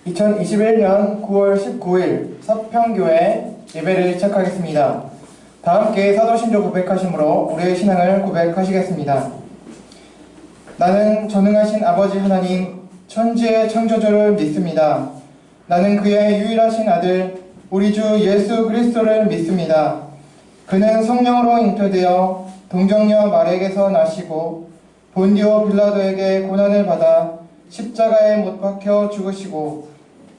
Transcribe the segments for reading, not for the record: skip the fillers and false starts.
2021년 9월 19일 서평교회 예배를 시작하겠습니다. 다 함께 사도신조 고백하심으로 우리의 신앙을 고백하시겠습니다. 나는 전능하신 아버지 하나님 천지의 창조주를 믿습니다. 나는 그의 유일하신 아들 우리 주 예수 그리스도를 믿습니다. 그는 성령으로 잉태되어 동정녀 마리아에게서 나시고 본디오 빌라도에게 고난을 받아 십자가에 못 박혀 죽으시고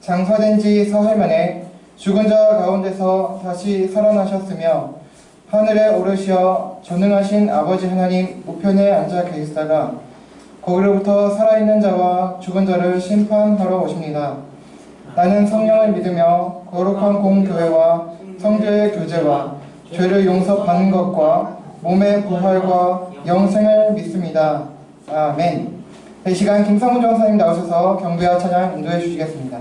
장사된 지 사흘 만에 죽은 자 가운데서 다시 살아나셨으며 하늘에 오르시어 전능하신 아버지 하나님 우편에 앉아 계시다가 거기로부터 살아있는 자와 죽은 자를 심판하러 오십니다. 나는 성령을 믿으며 거룩한 공교회와 성도의 교제와 죄를 용서받는 것과 몸의 부활과 영생을 믿습니다. 아멘. 이 시간 김성훈 전사님 나오셔서 경배와 찬양 인도해 주시겠습니다.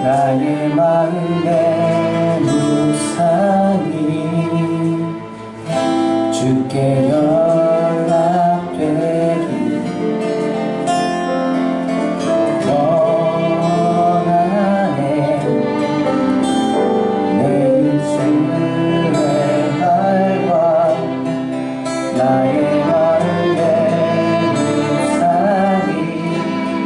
나의 마음의 무상이 주께 연락되리 원하네 내 입술의 말과 나의 마음의 무상이 주께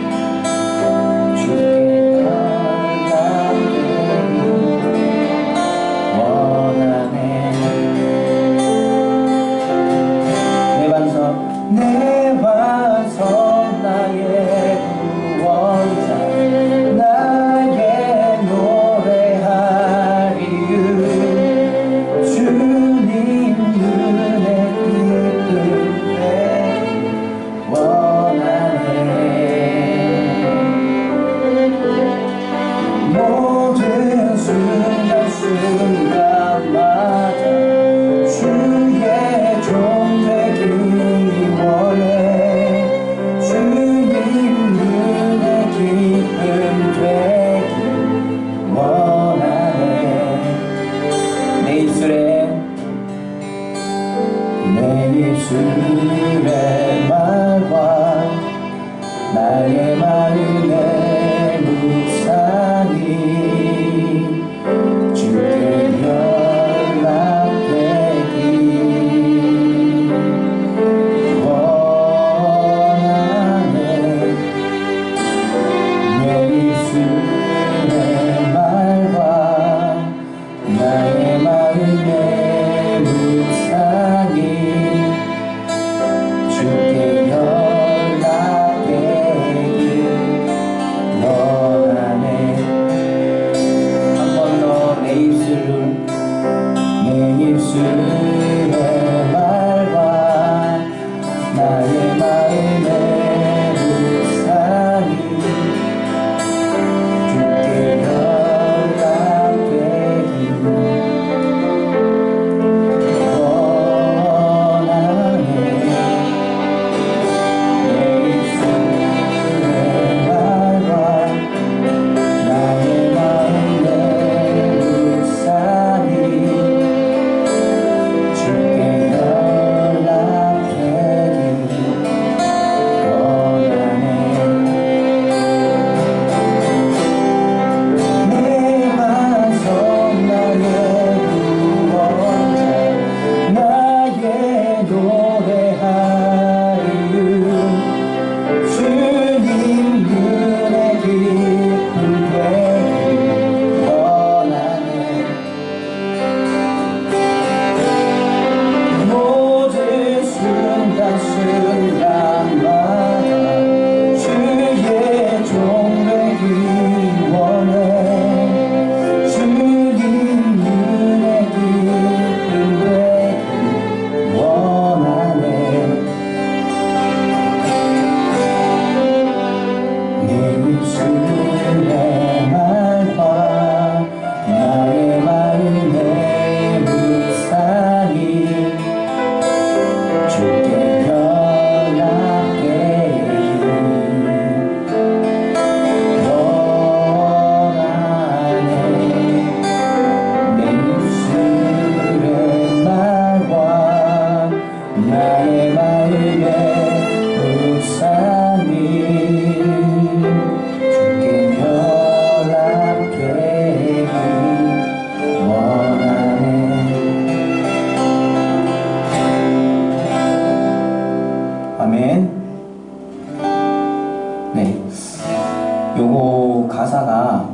요거 가사가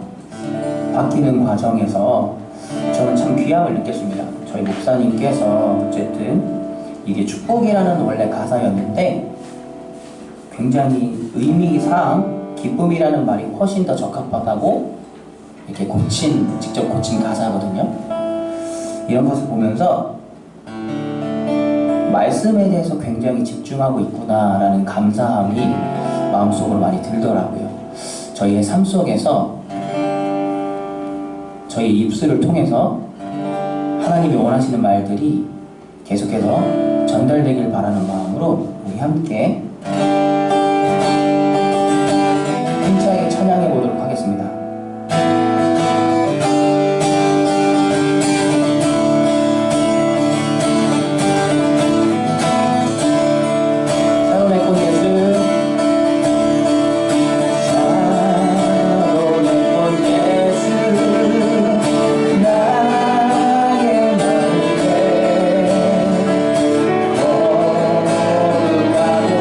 바뀌는 과정에서 저는 참 귀함을 느꼈습니다. 저희 목사님께서 어쨌든 이게 축복이라는 원래 가사였는데 굉장히 의미상 기쁨이라는 말이 훨씬 더 적합하다고 이렇게 직접 고친 가사거든요. 이런 것을 보면서 말씀에 대해서 굉장히 집중하고 있구나라는 감사함이 마음속으로 많이 들더라고요. 저희의 삶 속에서 저희 입술을 통해서 하나님이 원하시는 말들이 계속해서 전달되길 바라는 마음으로 우리 함께 힘차게 찬양해 보도록 하겠습니다. 샤론의 꽃 예수, 샤론의 꽃 예수, 나의 날개 거룩하고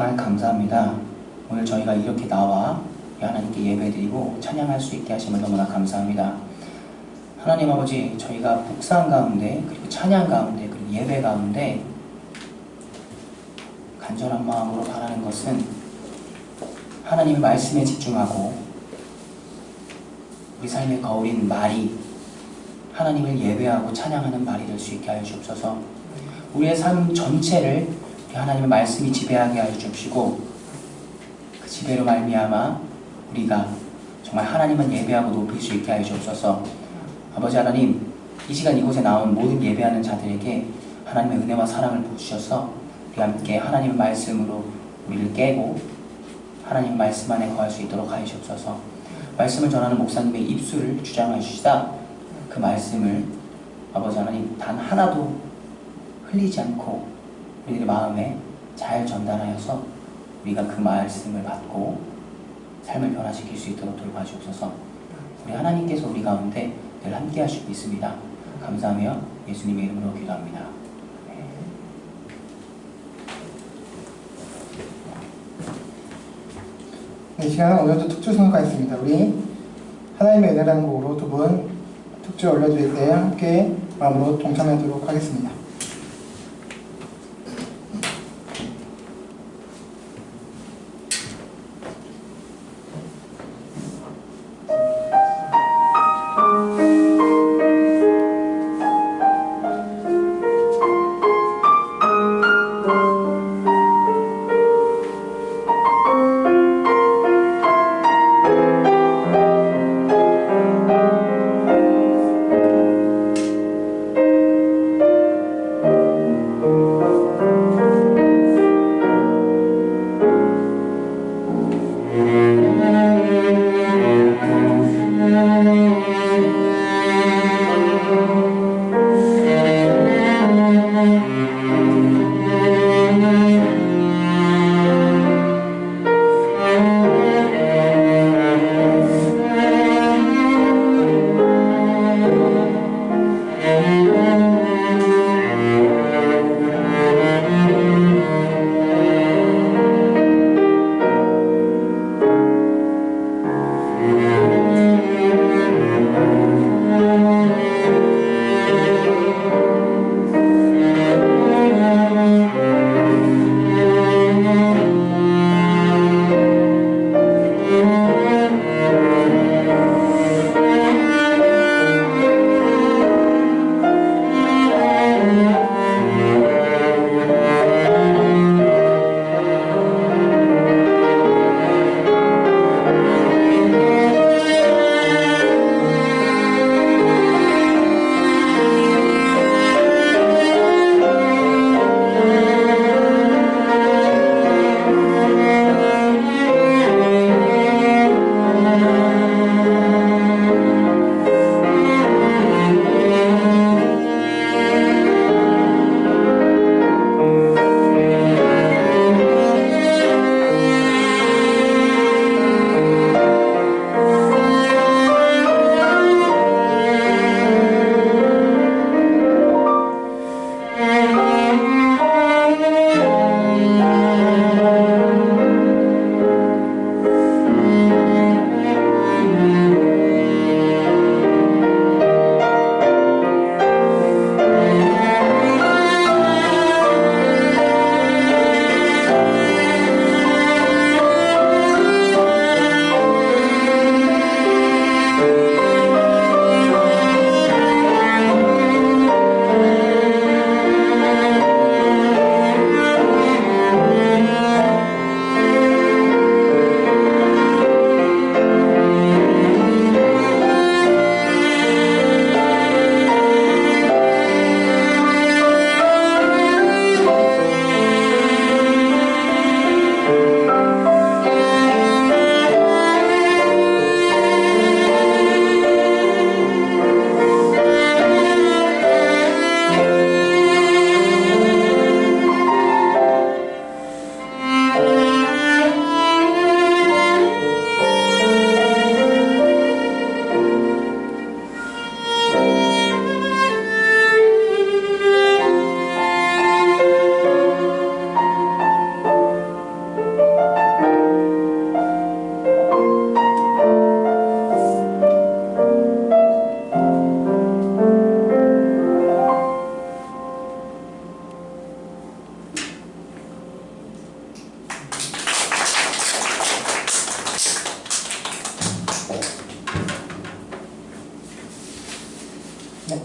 정말 감사합니다. 오늘 저희가 이렇게 나와 하나님께 예배드리고 찬양할 수 있게 하심을 너무나 감사합니다. 하나님 아버지, 저희가 묵상 가운데 그리고 찬양 가운데 그리고 예배 가운데 간절한 마음으로 바라는 것은 하나님의 말씀에 집중하고 우리 삶의 거울인 말이 하나님을 예배하고 찬양하는 말이 될 수 있게 하여 주옵소서. 우리의 삶 전체를 하나님의 말씀이 지배하게 하여 주옵시고 그 지배로 말미암아 우리가 정말 하나님만 예배하고 높일 수 있게 하여 주옵소서. 아버지 하나님, 이 시간 이곳에 나온 모든 예배하는 자들에게 하나님의 은혜와 사랑을 부어주셔서 우리 함께 하나님의 말씀으로 우리를 깨고 하나님 말씀 안에 거할 수 있도록 하여 주옵소서. 말씀을 전하는 목사님의 입술을 주장하여 주시다 그 말씀을 아버지 하나님 단 하나도 흘리지 않고 우리들의 마음에 잘 전달하여서 우리가 그 말씀을 받고 삶을 변화시킬 수 있도록 돌봐주옵소서. 우리 하나님께서 우리 가운데 늘 함께 하시고 있습니다. 감사하며 예수님의 이름으로 기도합니다. 네, 이 시간은 오늘도 특주 성가가 있습니다. 우리 하나님의 은혜라는 곡으로 두 분 특주 올려드릴 때 함께 마음으로 동참하도록 하겠습니다.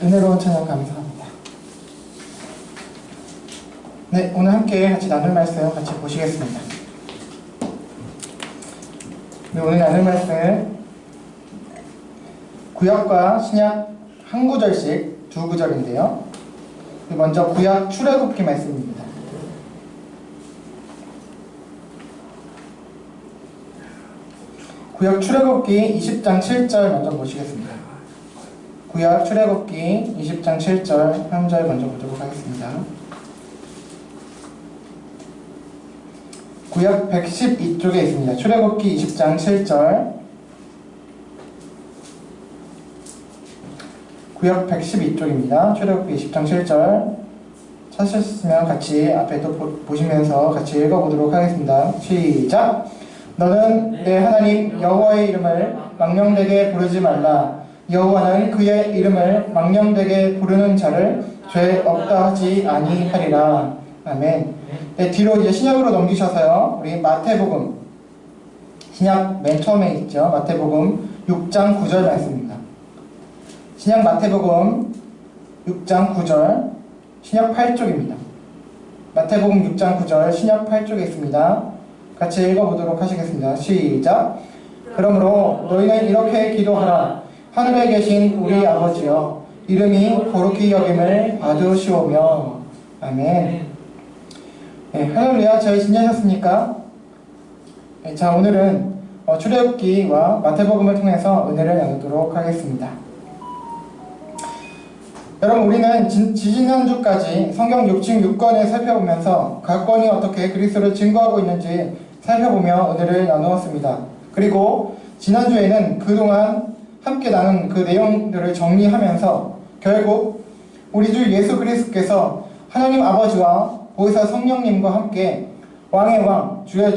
은혜로운 찬양 감사합니다. 네, 오늘 함께 같이 나눌 말씀 같이 보시겠습니다. 네, 오늘 나눌 말씀은 구약과 신약 한 구절씩 두 구절인데요. 먼저 구약 출애굽기 말씀입니다. 구약 출애굽기 20장 7절 먼저 보시겠습니다. 구약 출애굽기 20장 7절 한 절 먼저 보도록 하겠습니다. 구약 112쪽에 있습니다. 출애굽기 20장 7절. 구약 112쪽입니다. 출애굽기 20장 7절. 찾으셨으면 같이 앞에 또 보시면서 같이 읽어보도록 하겠습니다. 시작! 너는 내 하나님 여호와의 이름을 망령되게 부르지 말라. 여호와는 그의 이름을 망령되게 부르는 자를 죄 없다 하지 아니하리라. 아멘. 네, 뒤로 이제 신약으로 넘기셔서요. 우리 마태복음 신약 맨 처음에 있죠. 마태복음 6장 9절 말씀입니다. 신약 마태복음 6장 9절 신약 8쪽입니다. 마태복음 6장 9절 신약 8쪽에 있습니다. 같이 읽어보도록 하시겠습니다. 시작! 그러므로 너희는 이렇게 기도하라. 하늘에 계신 우리 아버지여, 이름이 거룩히 여김을 받으시오며. 아멘. 네, 할렐루야. 잘 지내셨습니까? 네, 자, 오늘은 출애굽기와 마태복음을 통해서 은혜를 나누도록 하겠습니다. 여러분, 우리는 지지난주까지 성경 66권을 살펴보면서 각 권이 어떻게 그리스도를 증거하고 있는지 살펴보며 은혜를 나누었습니다. 그리고 지난주에는 그동안 함께 나눈 그 내용들을 정리하면서 결국 우리 주 예수 그리스도께서 하나님 아버지와 보혜사 성령님과 함께 왕의 왕, 주의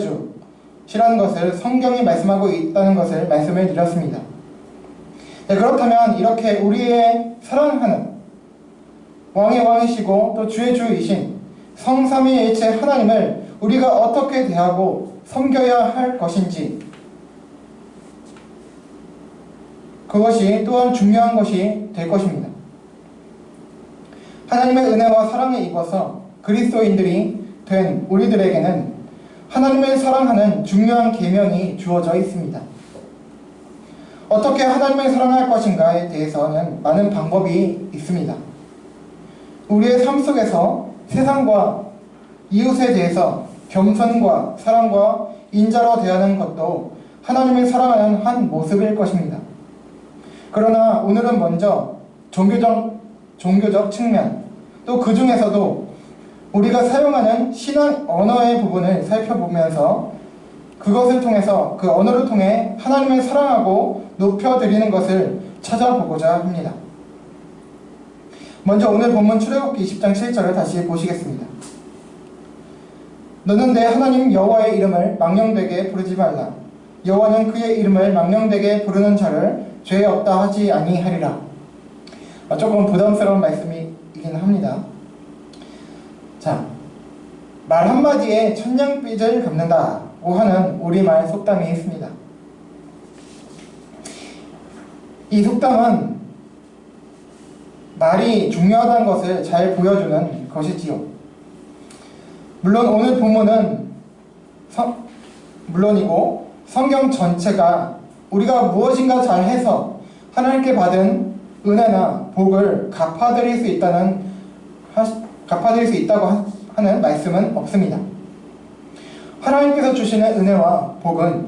주시라는 것을 성경이 말씀하고 있다는 것을 말씀을 드렸습니다. 네, 그렇다면 이렇게 우리의 사랑하는 왕의 왕이시고 또 주의 주이신 성삼위일체 하나님을 우리가 어떻게 대하고 섬겨야 할 것인지, 그것이 또한 중요한 것이 될 것입니다. 하나님의 은혜와 사랑에 입어서 그리스도인들이 된 우리들에게는 하나님을 사랑하는 중요한 계명이 주어져 있습니다. 어떻게 하나님을 사랑할 것인가에 대해서는 많은 방법이 있습니다. 우리의 삶 속에서 세상과 이웃에 대해서 겸손과 사랑과 인자로 대하는 것도 하나님을 사랑하는 한 모습일 것입니다. 그러나 오늘은 먼저 종교적 측면, 또 그 중에서도 우리가 사용하는 신앙 언어의 부분을 살펴보면서 그것을 통해서 그 언어를 통해 하나님을 사랑하고 높여드리는 것을 찾아보고자 합니다. 먼저 오늘 본문 출애굽기 20장 7절을 다시 보시겠습니다. 너는 내 하나님 여호와의 이름을 망령되게 부르지 말라. 여호와는 그의 이름을 망령되게 부르는 자를 죄 없다 하지 아니하리라. 조금 부담스러운 말씀이긴 합니다. 자, 말 한마디에 천냥빚을 갚는다고 하는 우리말 속담이 있습니다. 이 속담은 말이 중요하다는 것을 잘 보여주는 것이지요. 물론 오늘 본문은 물론이고 성경 전체가 우리가 무엇인가 잘해서 하나님께 받은 은혜나 복을 갚아드릴 수 있다고 하는 말씀은 없습니다. 하나님께서 주시는 은혜와 복은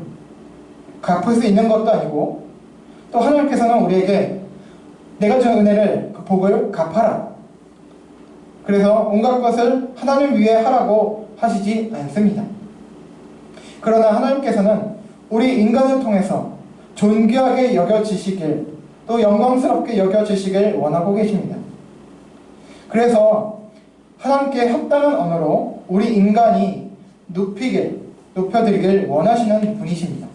갚을 수 있는 것도 아니고, 또 하나님께서는 우리에게 내가 준 은혜를, 그 복을 갚아라, 그래서 온갖 것을 하나님 위해 하라고 하시지 않습니다. 그러나 하나님께서는 우리 인간을 통해서 존귀하게 여겨지시길, 또 영광스럽게 여겨지시길 원하고 계십니다. 그래서 하나님께 합당한 언어로 우리 인간이 높여드리길 원하시는 분이십니다.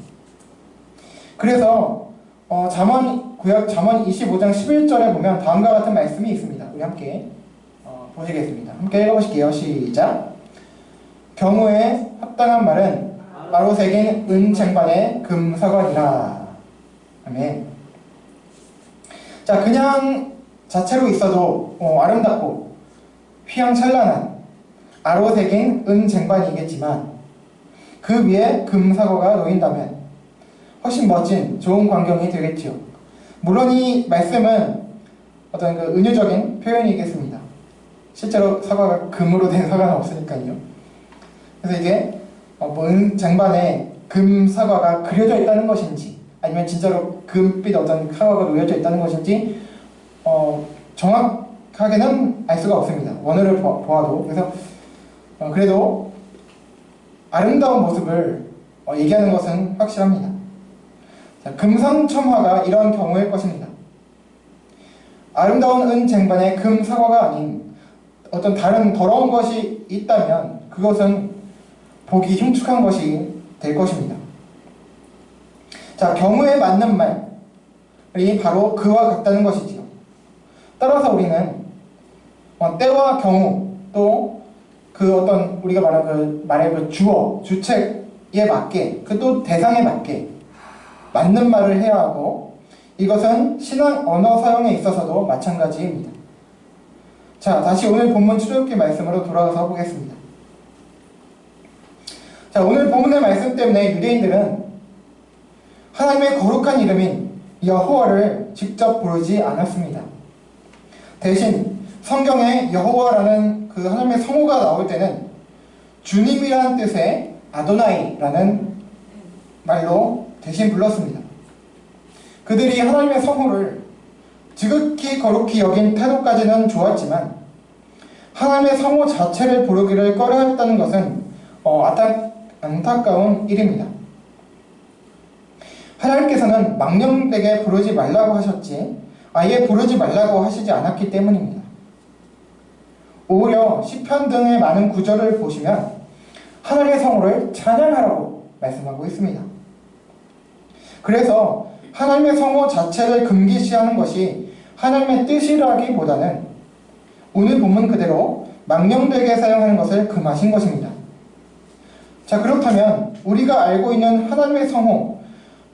그래서 구약 잠언 25장 11절에 보면 다음과 같은 말씀이 있습니다. 우리 함께 보시겠습니다. 함께 읽어보실게요. 시작! 경우에 합당한 말은 마로 새긴 은쟁반의 금사관이라. 아멘. 자, 그냥 자체로 있어도 아름답고 휘황찬란한 아로 새긴 은쟁반이겠지만 그 위에 금사과가 놓인다면 훨씬 멋진 좋은 광경이 되겠지요. 물론 이 말씀은 어떤 그 은유적인 표현이겠습니다. 실제로 사과가 금으로 된 사과는 없으니까요. 그래서 이게 쟁반에 금사과가 그려져 있다는 것인지 아니면 진짜로 금빛 어떤 사과가 놓여져 있다는 것인지 정확하게는 알 수가 없습니다. 원어를 보아도. 그래서 그래도 아름다운 모습을 얘기하는 것은 확실합니다. 자, 금상첨화가 이런 경우일 것입니다. 아름다운 은쟁반에 금사과가 아닌 어떤 다른 더러운 것이 있다면 그것은 보기 흉측한 것이 될 것입니다. 자, 경우에 맞는 말이 바로 그와 같다는 것이지요. 따라서 우리는 때와 경우 또 그 어떤 우리가 말한 말의 그 주어, 주체에 맞게 그 또 대상에 맞게 맞는 말을 해야 하고 이것은 신앙 언어 사용에 있어서도 마찬가지입니다. 자, 다시 오늘 본문 출애굽기 말씀으로 돌아가서 보겠습니다. 자, 오늘 본문의 말씀 때문에 유대인들은 하나님의 거룩한 이름인 여호와를 직접 부르지 않았습니다. 대신 성경에 여호와라는 그 하나님의 성호가 나올 때는 주님이라는 뜻의 아도나이라는 말로 대신 불렀습니다. 그들이 하나님의 성호를 지극히 거룩히 여긴 태도까지는 좋았지만 하나님의 성호 자체를 부르기를 꺼려했다는 것은 안타까운 일입니다. 하나님께서는 망령되게 부르지 말라고 하셨지 아예 부르지 말라고 하시지 않았기 때문입니다. 오히려 시편 등의 많은 구절을 보시면 하나님의 성호를 찬양하라고 말씀하고 있습니다. 그래서 하나님의 성호 자체를 금기시하는 것이 하나님의 뜻이라기보다는 오늘 본문 그대로 망령되게 사용하는 것을 금하신 것입니다. 자, 그렇다면 우리가 알고 있는 하나님의 성호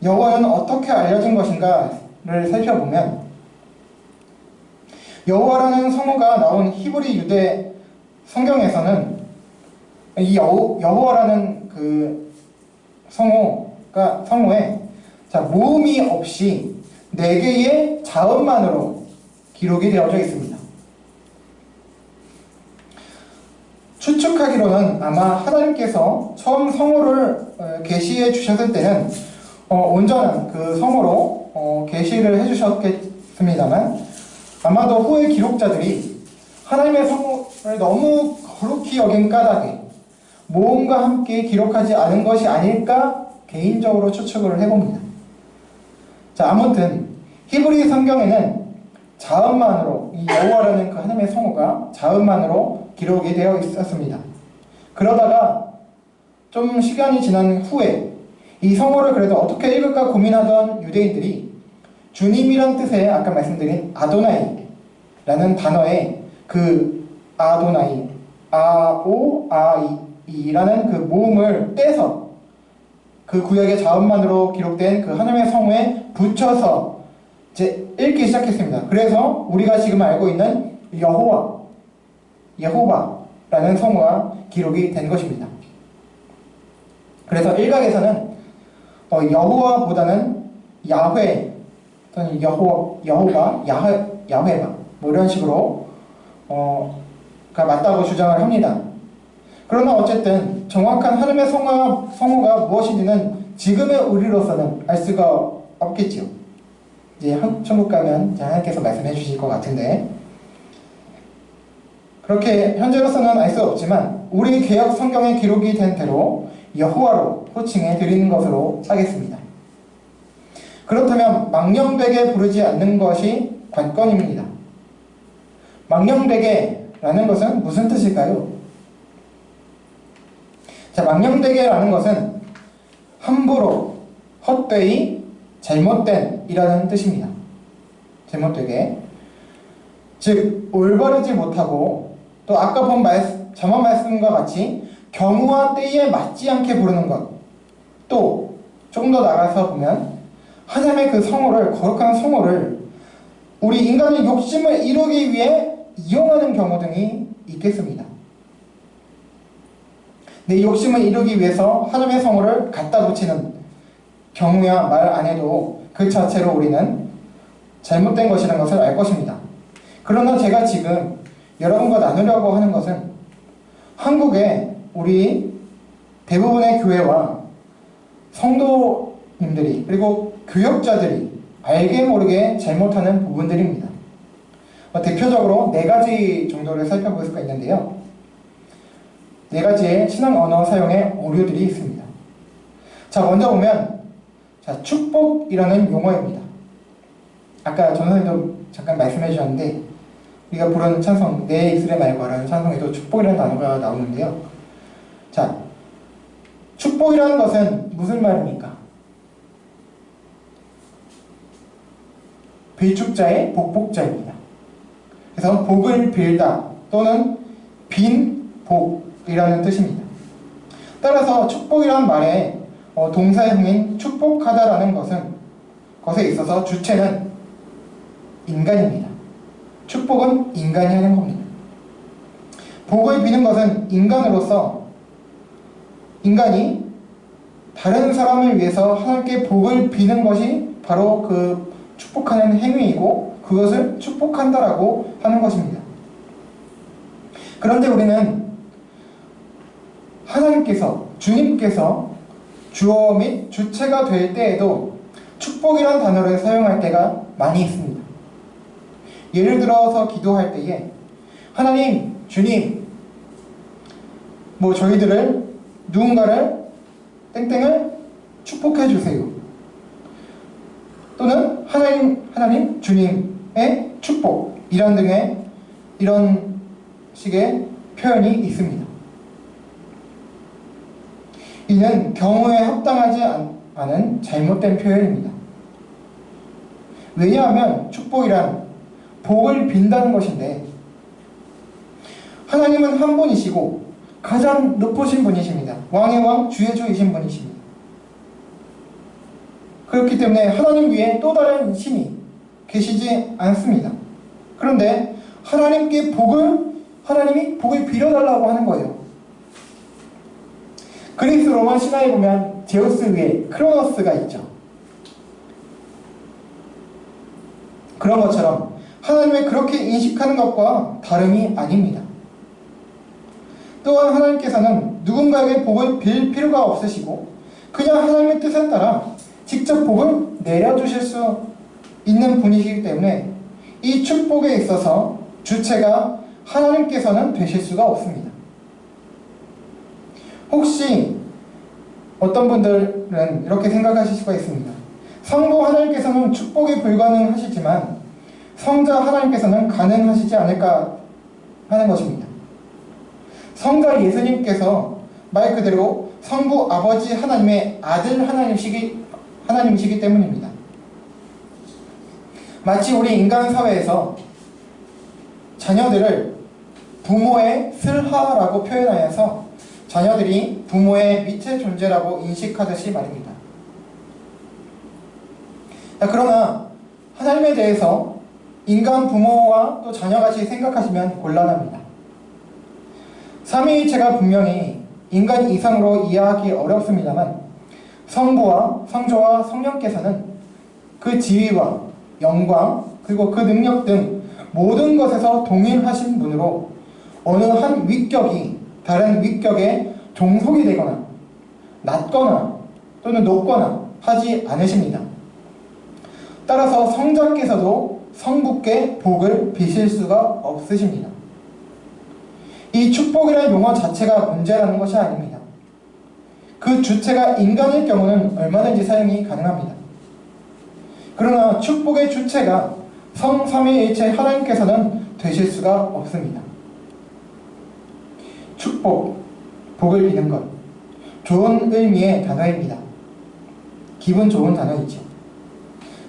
여호와는 어떻게 알려진 것인가를 살펴보면 여호와라는 성호가 나온 히브리 유대 성경에서는 이 여호와라는 그 성호에 모음이 없이 4개의 자음만으로 기록이 되어져 있습니다. 추측하기로는 아마 하나님께서 처음 성호를 계시해 주셨을 때는 온전한 그 성호로 계시를 해주셨겠습니다만 아마도 후의 기록자들이 하나님의 성호를 너무 거룩히 여긴 까닭에 모음과 함께 기록하지 않은 것이 아닐까 개인적으로 추측을 해봅니다. 자, 아무튼 히브리 성경에는 자음만으로 이 여호와라는 그 하나님의 성호가 자음만으로 기록이 되어 있었습니다. 그러다가 좀 시간이 지난 후에 이 성호를 그래도 어떻게 읽을까 고민하던 유대인들이 주님이란 뜻의 아까 말씀드린 아도나이라는 단어의 그 아도나이 아오아이라는 그 모음을 떼서 그 구약의 자음만으로 기록된 그 하나님의 성호에 붙여서 이제 읽기 시작했습니다. 그래서 우리가 지금 알고 있는 여호와라는 성호가 기록이 된 것입니다. 그래서 일각에서는 여호와보다는 야훼 또는 여호와 야훼가 뭐 이런 식으로 가 맞다고 주장을 합니다. 그러나 어쨌든 정확한 하나님의 성호가 무엇인지는 지금의 우리로서는 알 수가 없겠지요. 이제 천국 가면 하나님께서 말씀해 주실 것 같은데 그렇게 현재로서는 알 수 없지만 우리 개역 성경에 기록이 된 대로 여호와로 호칭해 드리는 것으로 하겠습니다. 그렇다면 망령되게 부르지 않는 것이 관건입니다. 망령되게라는 것은 무슨 뜻일까요? 자, 망령되게라는 것은 함부로, 헛되이, 잘못된 이라는 뜻입니다. 잘못되게. 즉, 올바르지 못하고 또 아까 본 전원 말씀과 같이 경우와 때에 맞지 않게 부르는 것. 또 조금 더 나가서 보면 하나님의 그 성호를, 거룩한 성호를 우리 인간의 욕심을 이루기 위해 이용하는 경우 등이 있겠습니다. 내 욕심을 이루기 위해서 하나님의 성호를 갖다 붙이는 경우야 말 안 해도 그 자체로 우리는 잘못된 것이라는 것을 알 것입니다. 그러나 제가 지금 여러분과 나누려고 하는 것은 한국의 우리 대부분의 교회와 성도님들이 그리고 교역자들이 알게 모르게 잘못하는 부분들입니다. 대표적으로 4가지 정도를 살펴볼 수가 있는데요. 4가지의 신앙 언어 사용의 오류들이 있습니다. 자, 먼저 보면 축복이라는 용어입니다. 아까 전선생님도 잠깐 말씀해 주셨는데 우리가 부르는 찬송 내 입술의 말과라는 찬송에도 축복이라는 단어가 나오는데요. 자, 축복이라는 것은 무슨 말입니까? 빌축자의 복복자입니다. 그래서 복을 빌다 또는 빈 복이라는 뜻입니다. 따라서 축복이라는 말에 동사형인 축복하다라는 것에 있어서 주체는 인간입니다. 축복은 인간이 하는 겁니다. 복을 비는 것은 인간으로서 인간이 다른 사람을 위해서 하나님께 복을 비는 것이 바로 그 축복하는 행위이고 그것을 축복한다라고 하는 것입니다. 그런데 우리는 하나님께서 주님께서 주어 및 주체가 될 때에도 축복이라는 단어를 사용할 때가 많이 있습니다. 예를 들어서 기도할 때에 하나님, 주님, 저희들을 누군가를 땡땡을 축복해 주세요. 또는 하나님, 주님의 축복 이런 등의 이런 식의 표현이 있습니다. 이는 경우에 합당하지 않은 잘못된 표현입니다. 왜냐하면 축복이란 복을 빈다는 것인데 하나님은 한 분이시고 가장 높으신 분이십니다. 왕의 왕 주의 주이신 분이십니다. 그렇기 때문에 하나님 위에 또 다른 신이 계시지 않습니다. 그런데 하나님이 복을 빌어달라고 하는 거예요. 그리스 로마 신화에 보면 제우스 위에 크로노스가 있죠. 그런 것처럼 하나님을 그렇게 인식하는 것과 다름이 아닙니다. 또한 하나님께서는 누군가에게 복을 빌 필요가 없으시고 그냥 하나님의 뜻에 따라 직접 복을 내려주실 수 있는 분이시기 때문에 이 축복에 있어서 주체가 하나님께서는 되실 수가 없습니다. 혹시 어떤 분들은 이렇게 생각하실 수가 있습니다. 성부 하나님께서는 축복이 불가능하시지만 성자 하나님께서는 가능하시지 않을까 하는 것입니다. 성자 예수님께서 말 그대로 성부 아버지 하나님의 아들 하나님이시기 때문입니다. 마치 우리 인간 사회에서 자녀들을 부모의 슬하라고 표현하여서 자녀들이 부모의 밑의 존재라고 인식하듯이 말입니다. 그러나 하나님에 대해서 인간 부모와 또 자녀같이 생각하시면 곤란합니다. 삼위일체가 분명히 인간 이상으로 이해하기 어렵습니다만 성부와 성조와 성령께서는 그 지위와 영광 그리고 그 능력 등 모든 것에서 동일하신 분으로 어느 한 위격이 다른 위격에 종속이 되거나 낮거나 또는 높거나 하지 않으십니다. 따라서 성자께서도 성부께 복을 비실 수가 없으십니다. 이 축복이라는 용어 자체가 문제라는 것이 아닙니다. 그 주체가 인간일 경우는 얼마든지 사용이 가능합니다. 그러나 축복의 주체가 성삼위일체 하나님께서는 되실 수가 없습니다. 축복, 복을 비는 것, 좋은 의미의 단어입니다. 기분 좋은 단어이죠.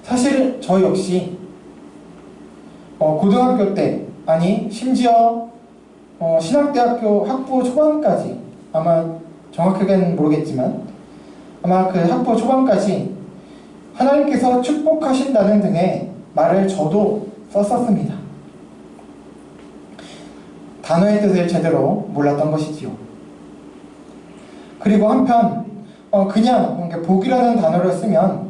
사실 저 역시 고등학교 때 아니 심지어 신학대학교 학부 초반까지 아마 정확하게는 모르겠지만 아마 그 학부 초반까지 하나님께서 축복하신다는 등의 말을 저도 썼었습니다. 단어의 뜻을 제대로 몰랐던 것이지요. 그리고 한편 그냥 복이라는 단어를 쓰면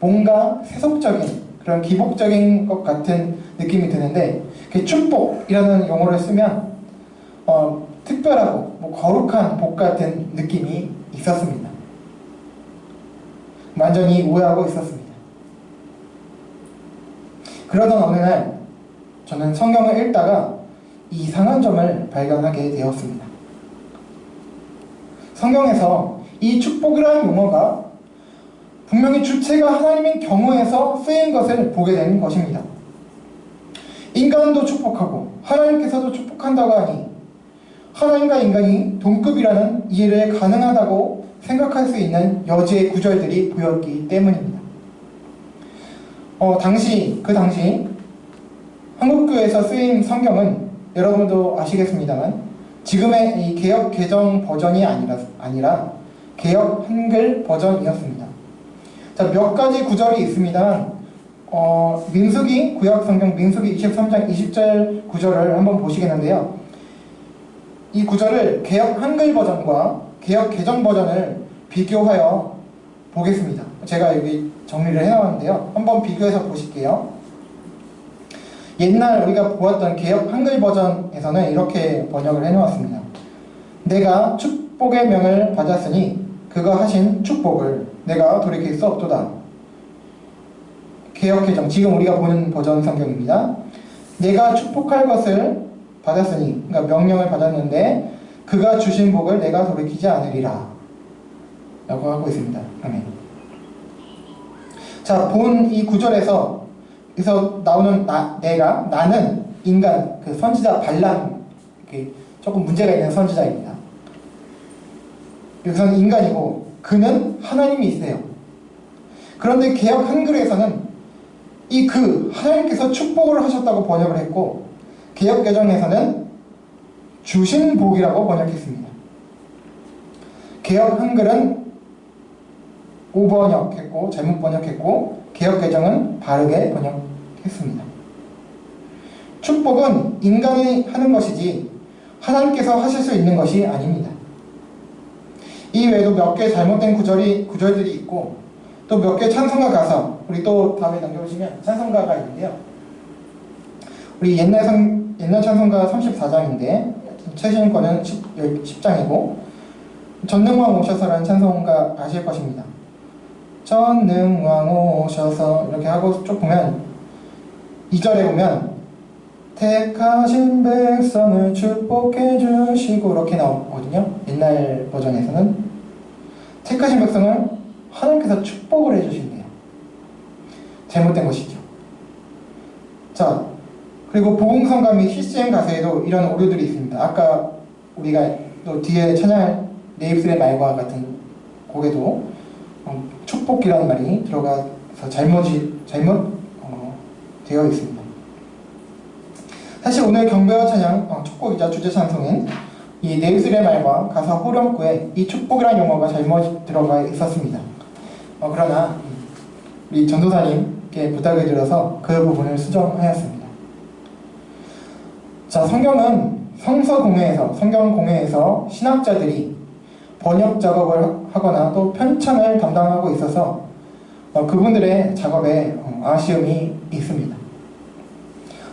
뭔가 세속적인 그런 기복적인 것 같은 느낌이 드는데 축복이라는 용어를 쓰면 특별하고 거룩한 복 같은 느낌이 있었습니다. 완전히 오해하고 있었습니다. 그러던 어느 날 저는 성경을 읽다가 이상한 점을 발견하게 되었습니다. 성경에서 이 축복이라는 용어가 분명히 주체가 하나님인 경우에서 쓰인 것을 보게 되는 것입니다. 인간도 축복하고 하나님께서도 축복한다고 하니 하나님과 인간이 동급이라는 이해를 가능하다고 생각할 수 있는 여지의 구절들이 보였기 때문입니다. 그 당시 한국교회에서 쓰인 성경은 여러분도 아시겠습니다만 지금의 이 개역 개정 버전이 아니라 개역 한글 버전이었습니다. 자, 몇 가지 구절이 있습니다만 민수기 구약성경 민수기 23장 20절 구절을 한번 보시겠는데요. 이 구절을 개역 한글 버전과 개역 개정 버전을 비교하여 보겠습니다. 제가 여기 정리를 해놨는데요. 한번 비교해서 보실게요. 옛날 우리가 보았던 개역 한글 버전에서는 이렇게 번역을 해놓았습니다. 내가 축복의 명을 받았으니 그가 하신 축복을 내가 돌이킬 수 없도다. 개역 개정, 지금 우리가 보는 버전 성경입니다. 내가 축복할 것을 받았으니, 그러니까 명령을 받았는데 그가 주신 복을 내가 돌이키지 않으리라 라고 하고 있습니다. 아멘. 자, 본 이 구절에서 나오는 나는 인간, 그 선지자 발람, 조금 문제가 있는 선지자입니다. 여기서는 인간이고 그는 하나님이세요. 그런데 개역 한글에서는 이 하나님께서 축복을 하셨다고 번역을 했고 개역 개정에서는 주신 복이라고 번역했습니다. 개역 한글은 오번역했고 잘못 번역했고 개역 개정은 바르게 번역했습니다. 축복은 인간이 하는 것이지 하나님께서 하실 수 있는 것이 아닙니다. 이 외에도 몇 개 잘못된 구절들이 있고 또 몇 개 찬송가 가사, 우리 또 다음에 넘겨보시면 찬송가가 있는데요. 우리 옛날 찬송가 34장인데 최신 거는 10장이고 전능왕 오셔서라는 찬송가 아실 것입니다. 전능왕 오셔서 이렇게 하고 쭉 보면 2절에 보면 택하신 백성을 축복해 주시고 이렇게 나오거든요. 옛날 버전에서는 택하신 백성을 하나님께서 축복을 해주신대요. 잘못된 것이죠. 자, 그리고 복음성가 및 CCM 가사에도 이런 오류들이 있습니다. 아까 우리가 또 뒤에 찬양할 내 입술의 말과 같은 곡에도 축복이라는 말이 들어가서 잘못 되어 있습니다. 사실 오늘 경배와 찬양 첫 곡이자 주제 찬송인 이 내 입술의 말과 가사 후렴구에 이 축복이라는 용어가 잘못 들어가 있었습니다. 그러나 우리 전도사님께 부탁을 드려서 그 부분을 수정하였습니다. 자, 성경은 성경 공회에서 신학자들이 번역 작업을 하거나 또 편찬을 담당하고 있어서 그분들의 작업에 아쉬움이 있습니다.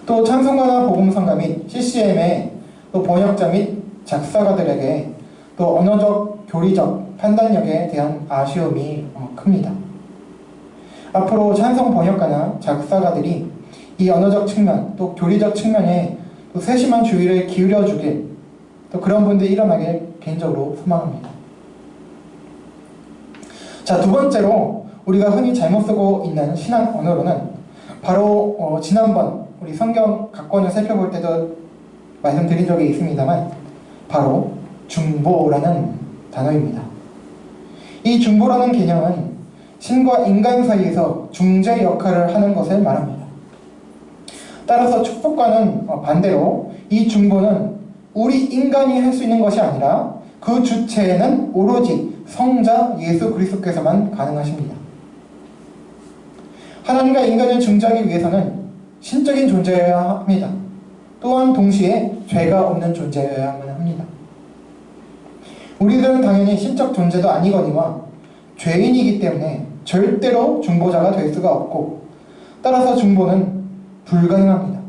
또 찬송가나 복음성가 및 CCM의 또 번역자 및 작사가들에게 또 언어적, 교리적 판단력에 대한 아쉬움이 큽니다. 앞으로 찬송 번역가나 작사가들이 이 언어적 측면, 또 교리적 측면에 또 세심한 주의를 기울여주길, 또 그런 분들이 일어나길 개인적으로 소망합니다. 자, 두 번째로 우리가 흔히 잘못 쓰고 있는 신앙 언어로는 바로 지난번 우리 성경 각권을 살펴볼 때도 말씀드린 적이 있습니다만 바로 중보라는 단어입니다. 이 중보라는 개념은 신과 인간 사이에서 중재 역할을 하는 것을 말합니다. 따라서 축복과는 반대로 이 중보는 우리 인간이 할 수 있는 것이 아니라 그 주체에는 오로지 성자 예수 그리스도께서만 가능하십니다. 하나님과 인간을 중재하기 위해서는 신적인 존재여야 합니다. 또한 동시에 죄가 없는 존재여야만 합니다. 우리들은 당연히 신적 존재도 아니거니와 죄인이기 때문에 절대로 중보자가 될 수가 없고, 따라서 중보는 불가능합니다.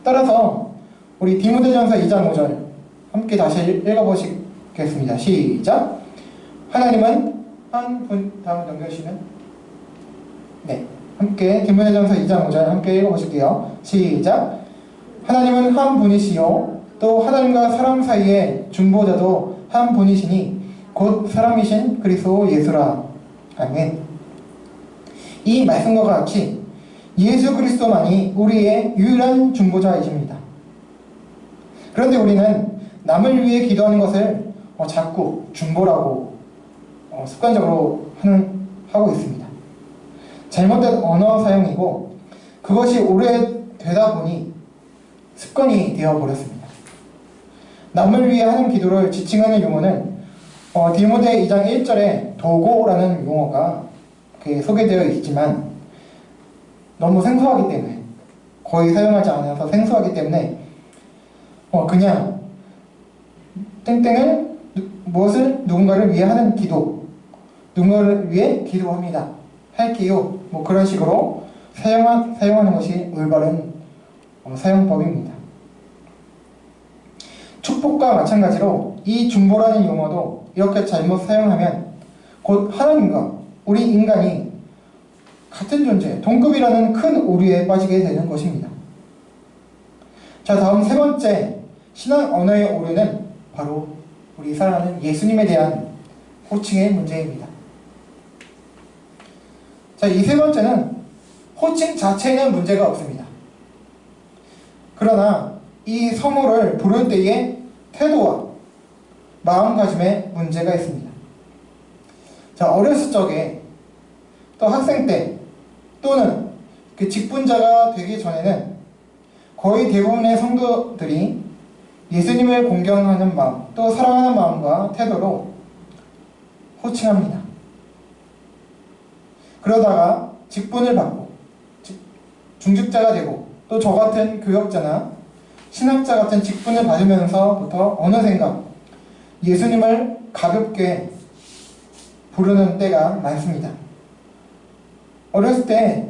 따라서 우리 디모데전서 2장 5절 함께 다시 읽어보시겠습니다. 시작. 하나님은 한 분, 다음 넘겨주시면, 네, 함께 디모데전서 2장 5절 함께 읽어보실게요. 시작. 하나님은 한 분이시요 또 하나님과 사람 사이의 중보자도 한 분이시니 곧 사람이신 그리스도 예수라. 아멘. 이 말씀과 같이 예수 그리스도만이 우리의 유일한 중보자이십니다. 그런데 우리는 남을 위해 기도하는 것을 자꾸 중보라고 습관적으로 하고 있습니다. 잘못된 언어 사용이고 그것이 오래되다 보니 습관이 되어버렸습니다. 남을 위해 하는 기도를 지칭하는 용어는 디모데 2장 1절에 도고라는 용어가 소개되어 있지만 너무 생소하기 때문에, 거의 사용하지 않아서 생소하기 때문에 그냥 땡땡을 무엇을 누군가를 위해 하는 기도, 누군가를 위해 기도합니다, 할게요, 그런 식으로 사용하는 것이 올바른 사용법입니다. 축복과 마찬가지로 이 중보라는 용어도 이렇게 잘못 사용하면 곧 하나님과 우리 인간이 같은 존재, 동급이라는 큰 오류에 빠지게 되는 것입니다. 자, 다음 세 번째 신앙 언어의 오류는 바로 우리 사랑하는 예수님에 대한 호칭의 문제입니다. 자, 이 세 번째는 호칭 자체에는 문제가 없습니다. 그러나 이 성호를 부를 때의 태도와 마음가짐에 문제가 있습니다. 자, 어렸을 적에 또 학생 때 또는 그 직분자가 되기 전에는 거의 대부분의 성도들이 예수님을 공경하는 마음, 또 사랑하는 마음과 태도로 호칭합니다. 그러다가 직분을 받고 중직자가 되고 또 저 같은 교역자나 신학자 같은 직분을 받으면서부터 어느샌가 예수님을 가볍게 부르는 때가 많습니다. 어렸을 때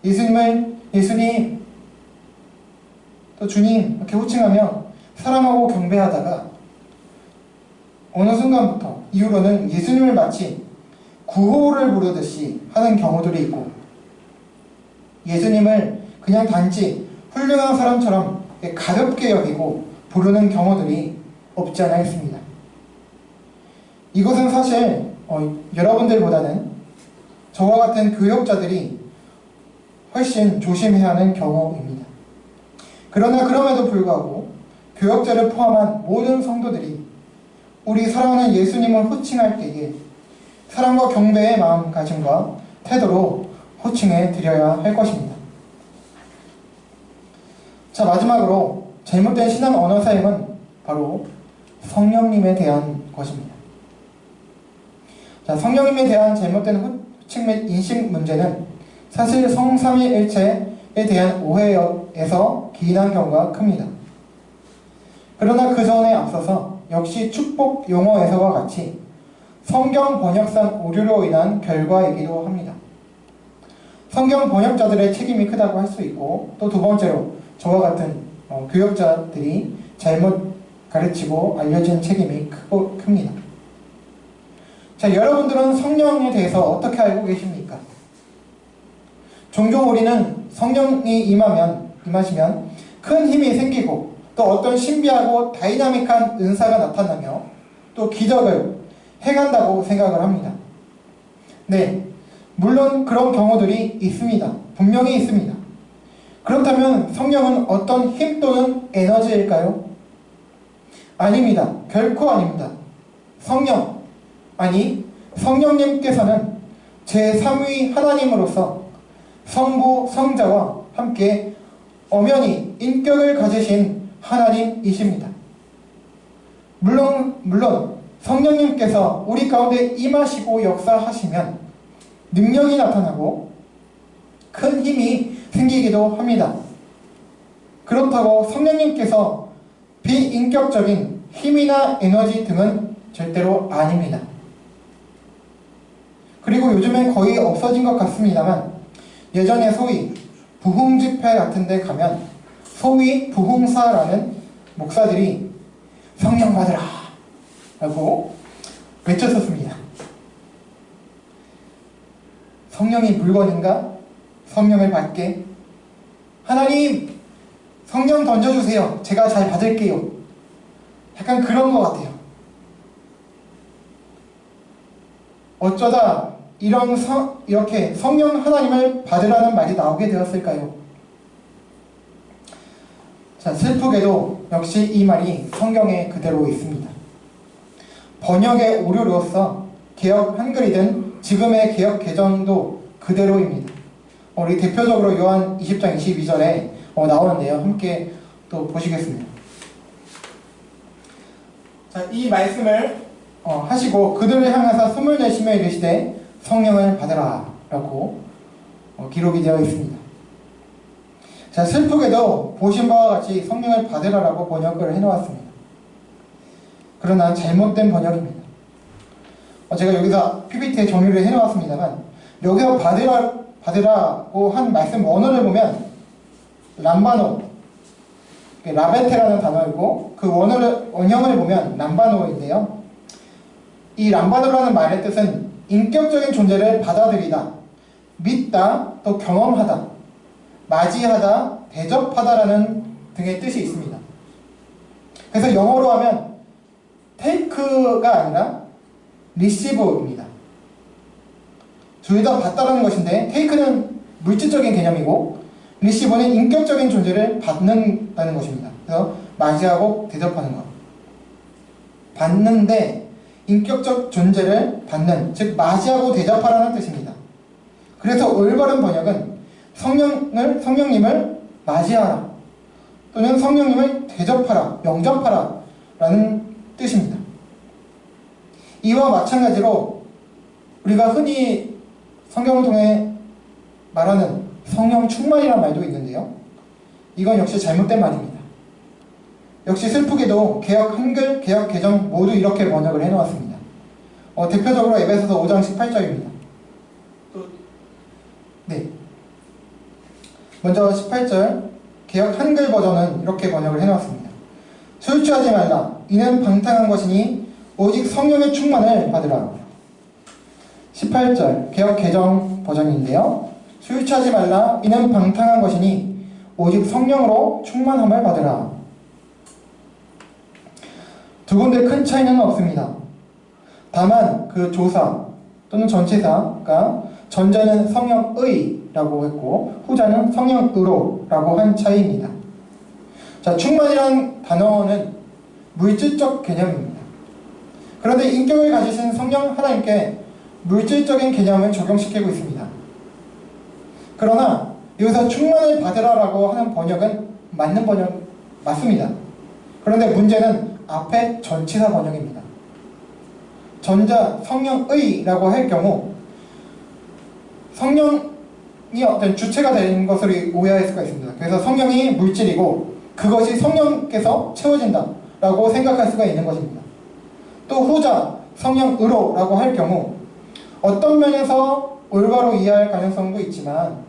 예수님, 또 주님 이렇게 호칭하며 사랑하고 경배하다가 어느 순간부터 이후로는 예수님을 마치 구호를 부르듯이 하는 경우들이 있고, 예수님을 그냥 단지 훌륭한 사람처럼 가볍게 여기고 부르는 경우들이 없지 않아 있습니다. 이것은 사실 여러분들보다는 저와 같은 교역자들이 훨씬 조심해야 하는 경우입니다. 그러나 그럼에도 불구하고 교역자를 포함한 모든 성도들이 우리 사랑하는 예수님을 호칭할 때에 사랑과 경배의 마음가짐과 태도로 호칭해 드려야 할 것입니다. 자, 마지막으로 잘못된 신앙 언어 사용은 바로 성령님에 대한 것입니다. 자, 성령님에 대한 잘못된 호칭 및 인식 문제는 사실 성삼위일체에 대한 오해에서 기인한 경우가 큽니다. 그러나 그 전에 앞서서 역시 축복 용어에서와 같이 성경 번역상 오류로 인한 결과이기도 합니다. 성경 번역자들의 책임이 크다고 할 수 있고, 또 두 번째로 저와 같은 교역자들이 잘못 가르치고 알려진 책임이 큽니다. 자, 여러분들은 성령에 대해서 어떻게 알고 계십니까? 종종 우리는 성령이 임하시면 큰 힘이 생기고 또 어떤 신비하고 다이나믹한 은사가 나타나며 또 기적을 행한다고 생각을 합니다. 네, 물론 그런 경우들이 있습니다. 분명히 있습니다. 그렇다면 성령은 어떤 힘 또는 에너지일까요? 아닙니다. 결코 아닙니다. 성령님께서는 제3위 하나님으로서 성부, 성자와 함께 엄연히 인격을 가지신 하나님이십니다. 물론 성령님께서 우리 가운데 임하시고 역사하시면 능력이 나타나고 큰 힘이 생기기도 합니다. 그렇다고 성령님께서 비인격적인 힘이나 에너지 등은 절대로 아닙니다. 그리고 요즘엔 거의 없어진 것 같습니다만 예전에 소위 부흥집회 같은 데 가면 소위 부흥사라는 목사들이 성령 받으라 라고 외쳤었습니다. 성령이 물건인가? 성령을 받게? 하나님 성령 던져주세요. 제가 잘 받을게요. 약간 그런 것 같아요. 어쩌다 이렇게 성령 하나님을 받으라는 말이 나오게 되었을까요? 자, 슬프게도 역시 이 말이 성경에 그대로 있습니다. 번역의 오류로서 개역 한글이든 지금의 개역 개정도 그대로입니다. 우리 대표적으로 요한 20장 22절에 나오는데요. 함께 또 보시겠습니다. 자, 이 말씀을 하시고 그들을 향해서 숨을 내쉬며 이르시되 성령을 받으라 라고 기록이 되어 있습니다. 자, 슬프게도 보신 바와 같이 성령을 받으라 라고 번역을 해놓았습니다. 그러나 잘못된 번역입니다. 제가 여기서 PPT에 정리를 해놓았습니다만 여기서 받으라고 한 말씀 원어를 보면 람바노, 라베테라는 단어이고 그 원형을 보면 람바노인데요. 이 람바노라는 말의 뜻은 인격적인 존재를 받아들이다, 믿다, 또 경험하다, 맞이하다, 대접하다라는 등의 뜻이 있습니다. 그래서 영어로 하면 take가 아니라 receive입니다. 둘 다 받다라는 것인데 take는 물질적인 개념이고 receive는 인격적인 존재를 받는다는 것입니다. 그래서 맞이하고 대접하는 것. 받는데 인격적 존재를 받는, 즉 맞이하고 대접하라는 뜻입니다. 그래서 올바른 번역은 성령님을 맞이하라 또는 성령님을 대접하라, 영접하라 라는 뜻입니다. 이와 마찬가지로 우리가 흔히 성경을 통해 말하는 성령 충만이라는 말도 있는데요. 이건 역시 잘못된 말입니다. 역시 슬프게도 개역 한글, 개역 개정 모두 이렇게 번역을 해놓았습니다. 대표적으로 에베소서 5장 18절입니다. 네. 먼저 18절 개역 한글 버전은 이렇게 번역을 해놓았습니다. 술 취하지 말라. 이는 방탕한 것이니 오직 성령의 충만을 받으라. 18절 개역 개정 버전인데요. 술 취하지 말라. 이는 방탕한 것이니 오직 성령으로 충만함을 받으라. 두 군데 큰 차이는 없습니다. 다만 그 조사 또는 전치사가 전자는 성령의라고 했고 후자는 성령으로라고 한 차이입니다. 자, 충만이라는 단어는 물질적 개념입니다. 그런데 인격을 가지신 성령 하나님께 물질적인 개념을 적용시키고 있습니다. 그러나 여기서 충만을 받으라라고 하는 번역은 맞는 번역 맞습니다. 그런데 문제는 앞에 전치사 번역입니다. 전자 성령의라고 할 경우 성령이 어떤 주체가 된 것으로 오해할 수가 있습니다. 그래서 성령이 물질이고 그것이 성령께서 채워진다 라고 생각할 수가 있는 것입니다. 또 후자 성령으로라고 할 경우 어떤 면에서 올바로 이해할 가능성도 있지만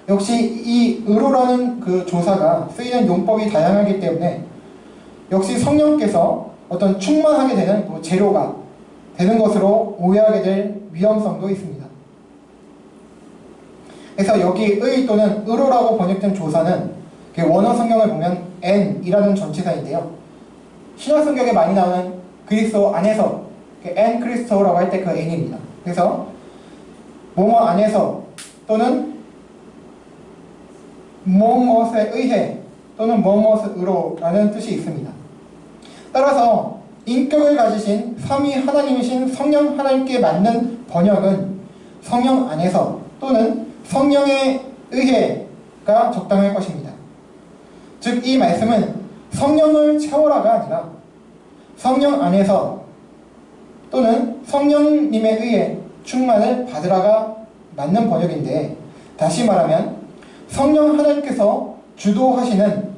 역시 이 의로라는 그 조사가 쓰이는 용법이 다양하기 때문에 역시 성령께서 어떤 충만하게 되는 또 재료가 되는 것으로 오해하게 될 위험성도 있습니다. 그래서 여기 의 또는 의로라고 번역된 조사는 원어 성경을 보면 n이라는 전치사인데요. 신약 성경에 많이 나오는 그리스도 안에서 n 크리스토라고 할 때 그 n입니다. 그래서 뭐뭐 안에서 또는 무엇에 의해 또는 무엇으로 라는 뜻이 있습니다. 따라서 인격을 가지신 삼위 하나님이신 성령 하나님께 맞는 번역은 성령 안에서 또는 성령에 의해가 적당할 것입니다. 즉 이 말씀은 성령을 채워라가 아니라 성령 안에서 또는 성령님에 의해 충만을 받으라가 맞는 번역인데 다시 말하면 성령 하나님께서 주도하시는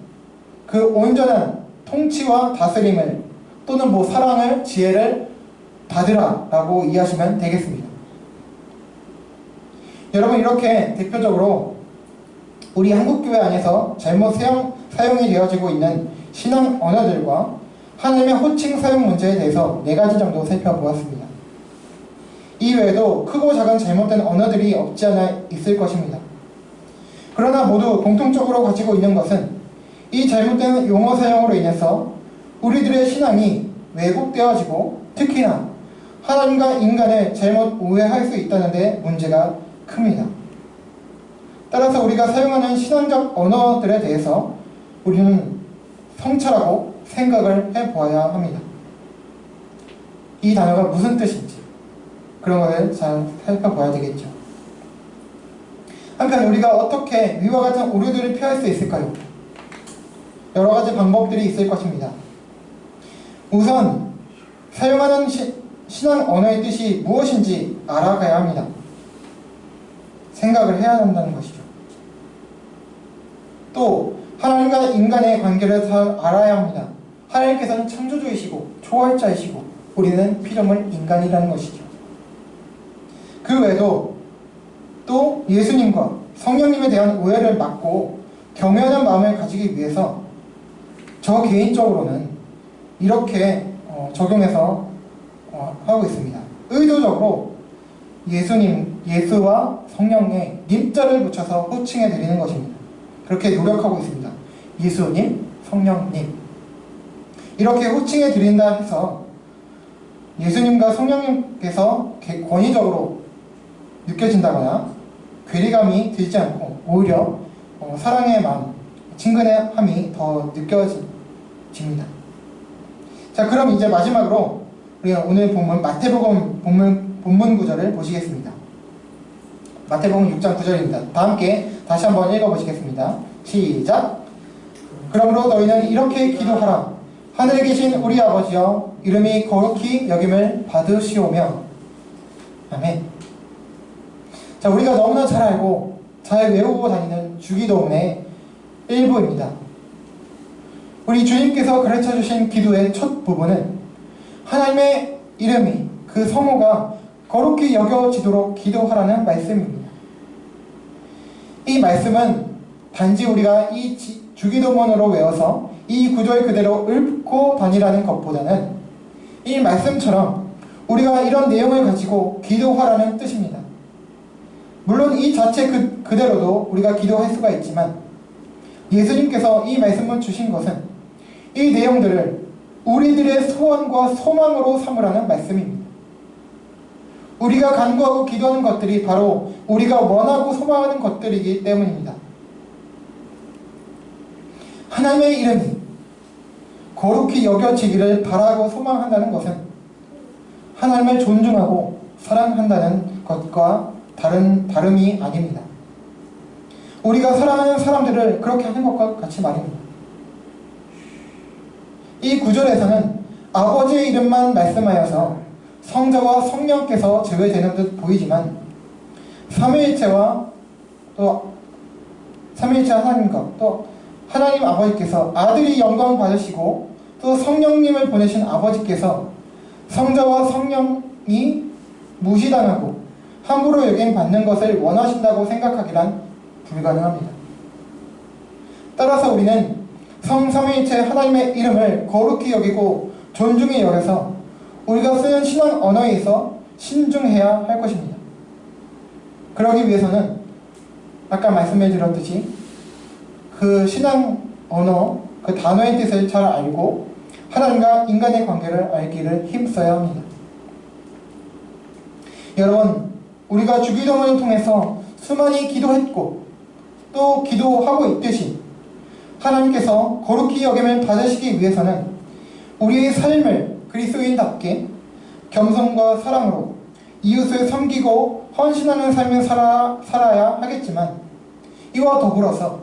그 온전한 통치와 다스림을 또는 사랑을, 지혜를 받으라 라고 이해하시면 되겠습니다. 여러분, 이렇게 대표적으로 우리 한국교회 안에서 잘못 사용이 되어지고 있는 신앙 언어들과 하나님의 호칭 사용 문제에 대해서 4가지 정도 살펴보았습니다. 이외에도 크고 작은 잘못된 언어들이 없지 않아 있을 것입니다. 그러나 모두 공통적으로 가지고 있는 것은 이 잘못된 용어 사용으로 인해서 우리들의 신앙이 왜곡되어지고 특히나 하나님과 인간을 잘못 오해할 수 있다는 데 문제가 큽니다. 따라서 우리가 사용하는 신앙적 언어들에 대해서 우리는 성찰하고 생각을 해보아야 합니다. 이 단어가 무슨 뜻인지 그런 것을 잘 살펴봐야 되겠죠. 한편 우리가 어떻게 위와 같은 오류들을 피할 수 있을까요? 여러 가지 방법들이 있을 것입니다. 우선 사용하는 신앙 언어의 뜻이 무엇인지 알아가야 합니다. 생각을 해야 한다는 것이죠. 또 하나님과 인간의 관계를 잘 알아야 합니다. 하나님께서는 창조주이시고 초월자이시고 우리는 피조물 인간이라는 것이죠. 그 외에도 또 예수님과 성령님에 대한 오해를 막고 경외하는 마음을 가지기 위해서 저 개인적으로는 이렇게 적용해서 하고 있습니다. 의도적으로 예수와 성령에 님자를 붙여서 호칭해 드리는 것입니다. 그렇게 노력하고 있습니다. 예수님, 성령님. 이렇게 호칭해 드린다 해서 예수님과 성령님께서 권위적으로 느껴진다거나 괴리감이 들지 않고 오히려 사랑의 마음, 친근함이 더 느껴집니다. 자, 그럼 이제 마지막으로 우리가 오늘 본문 마태복음 본문 구절을 보시겠습니다. 마태복음 6장 9절입니다. 다 함께 다시 한번 읽어보시겠습니다. 시작! 그러므로 너희는 이렇게 기도하라. 하늘에 계신 우리 아버지여, 이름이 거룩히 여김을 받으시오며. 아멘. 자, 우리가 너무나 잘 알고 잘 외우고 다니는 주기도문의 일부입니다. 우리 주님께서 가르쳐주신 기도의 첫 부분은 하나님의 이름이, 그 성호가 거룩히 여겨지도록 기도하라는 말씀입니다. 이 말씀은 단지 우리가 이 주기도문으로 외워서 이 구절 그대로 읊고 다니라는 것보다는 이 말씀처럼 우리가 이런 내용을 가지고 기도하라는 뜻입니다. 물론 이 자체 그대로도 우리가 기도할 수가 있지만 예수님께서 이 말씀을 주신 것은 이 내용들을 우리들의 소원과 소망으로 삼으라는 말씀입니다. 우리가 간구하고 기도하는 것들이 바로 우리가 원하고 소망하는 것들이기 때문입니다. 하나님의 이름이 거룩히 여겨지기를 바라고 소망한다는 것은 하나님을 존중하고 사랑한다는 것과 다름이 아닙니다. 우리가 사랑하는 사람들을 그렇게 하는 것과 같이 말입니다. 이 구절에서는 아버지의 이름만 말씀하여서 성자와 성령께서 제외되는 듯 보이지만 삼위일체와 또 삼위일체 하나님과 또 하나님 아버지께서 아들이 영광 받으시고 또 성령님을 보내신 아버지께서 성자와 성령이 무시당하고 함부로 여김받는 것을 원하신다고 생각하기란 불가능합니다. 따라서 우리는 성삼위일체 하나님의 이름을 거룩히 여기고 존중히 여겨서 우리가 쓰는 신앙 언어에 있어 신중해야 할 것입니다. 그러기 위해서는 아까 말씀해 드렸듯이 그 신앙 언어, 그 단어의 뜻을 잘 알고 하나님과 인간의 관계를 알기를 힘써야 합니다. 여러분, 우리가 주기도문을 통해서 수많이 기도했고 또 기도하고 있듯이 하나님께서 거룩히 여김을 받으시기 위해서는 우리의 삶을 그리스도인답게 겸손과 사랑으로 이웃을 섬기고 헌신하는 삶을 살아야 하겠지만 이와 더불어서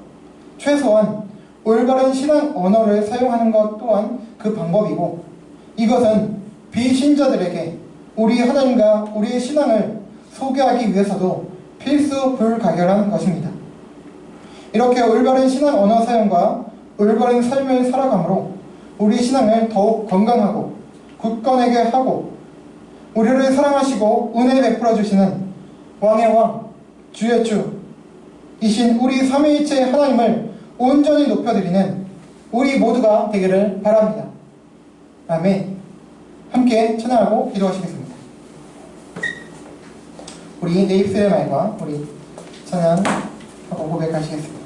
최소한 올바른 신앙 언어를 사용하는 것 또한 그 방법이고 이것은 비신자들에게 우리 하나님과 우리의 신앙을 소개하기 위해서도 필수 불가결한 것입니다. 이렇게 올바른 신앙 언어 사용과 올바른 삶을 살아감으로 우리 신앙을 더욱 건강하고 굳건하게 하고 우리를 사랑하시고 은혜 베풀어 주시는 왕의 왕, 주의 주이신 우리 삼위일체 하나님을 온전히 높여드리는 우리 모두가 되기를 바랍니다. 아멘. 함께 찬양하고 기도하시겠습니다. 우리 내 입술의 말과 우리 찬양하고 고백하시겠습니다.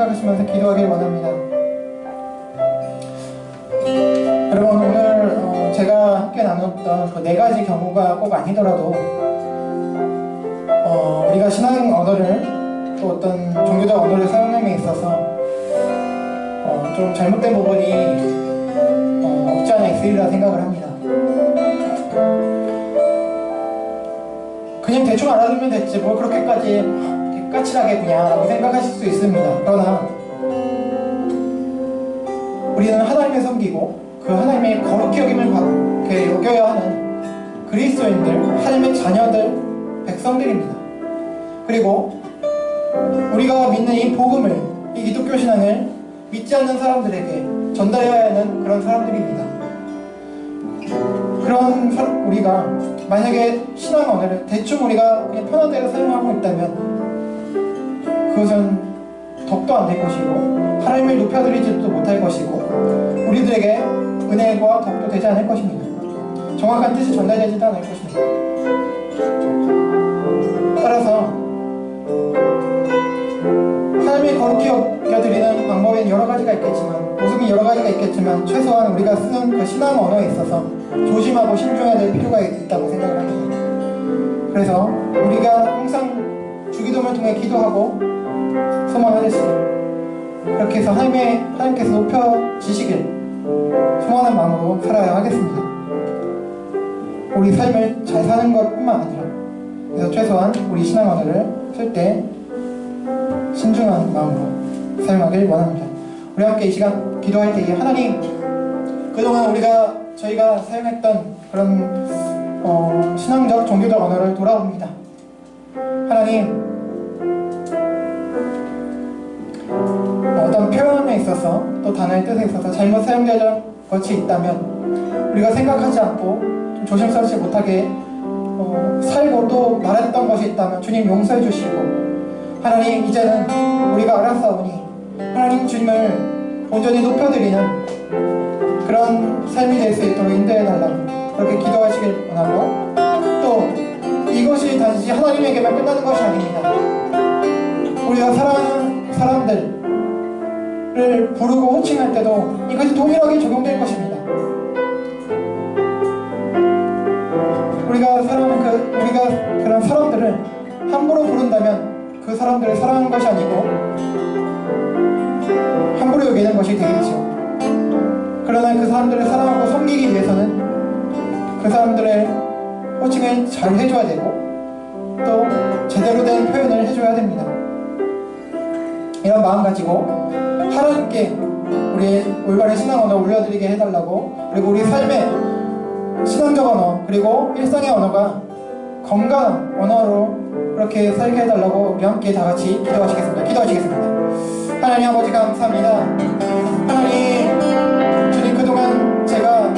생각하시면서 기도하길 원합니다. 여러분, 오늘 제가 함께 나눴던 그 4가지 경우가 꼭 아니더라도 우리가 신앙 언어를 또 어떤 종교적 언어를 사용함에 있어서 좀 잘못된 부분이 없지 않아 있으리라 생각을 합니다. 그냥 대충 알아두면 됐지 뭘 그렇게까지 까칠하겠냐 라고 생각하실 수 있습니다. 그러나 우리는 하나님을 섬기고 그 하나님의 거룩히 여겨야 하는 그리스도인들, 하나님의 자녀들, 백성들입니다. 그리고 우리가 믿는 이 복음을, 이 기독교 신앙을 믿지 않는 사람들에게 전달해야 하는 그런 사람들입니다. 그런 우리가 만약에 신앙 언어를 대충 우리가 그냥 편한 대로 사용하고 있다면 그것은 덕도 안 될 것이고 하나님을 높여드리지도 못할 것이고 우리들에게 은혜와 덕도 되지 않을 것입니다. 정확한 뜻이 전달되지도 않을 것입니다. 따라서 하나님을 거룩히 여겨드리는 방법에는 여러 가지가 있겠지만 모습이 여러 가지가 있겠지만 최소한 우리가 쓰는 그 신앙 언어에 있어서 조심하고 신중해야 될 필요가 있다고 생각을 합니다. 그래서 우리가 항상 주기도문을 통해 기도하고 소망하듯이 그렇게 해서 하나님께서 높여지시길 소망하는 마음으로 살아야 하겠습니다. 우리 삶을 잘 사는 것뿐만 아니라 그래서 최소한 우리 신앙 언어를 쓸 때 신중한 마음으로 사용하길 원합니다. 우리 함께 이 시간 기도할 때에 하나님, 그동안 저희가 사용했던 그런 신앙적 종교적 언어를 돌아봅니다. 하나님, 어떤 표현에 있어서 또 단어의 뜻에 있어서 잘못 사용되는 것이 있다면 우리가 생각하지 않고 좀 조심스럽지 못하게 살고 또 말했던 것이 있다면 주님 용서해 주시고, 하나님 이제는 우리가 알았사오니 하나님 주님을 온전히 높여드리는 그런 삶이 될 수 있도록 인도해 달라고 그렇게 기도하시길 원하고, 또 이것이 단지 하나님에게만 끝나는 것이 아닙니다. 우리가 사랑하는 사람들을 부르고 호칭할 때도 이것이 동일하게 적용될 것입니다. 우리가 그런 사람들을 함부로 부른다면 그 사람들을 사랑하는 것이 아니고 함부로 여기는 것이 되겠죠. 그러나 그 사람들을 사랑하고 섬기기 위해서는 그 사람들의 호칭을 잘 해줘야 되고 또 제대로 된 표현을 해줘야 됩니다. 이런 마음 가지고 하나님께 우리의 올바른 신앙 언어 올려드리게 해달라고, 그리고 우리 삶의 신앙적 언어 그리고 일상의 언어가 건강한 언어로 그렇게 살게 해달라고 우리 함께 다 같이 기도하시겠습니다. 하나님 아버지 감사합니다. 하나님 주님, 그동안 제가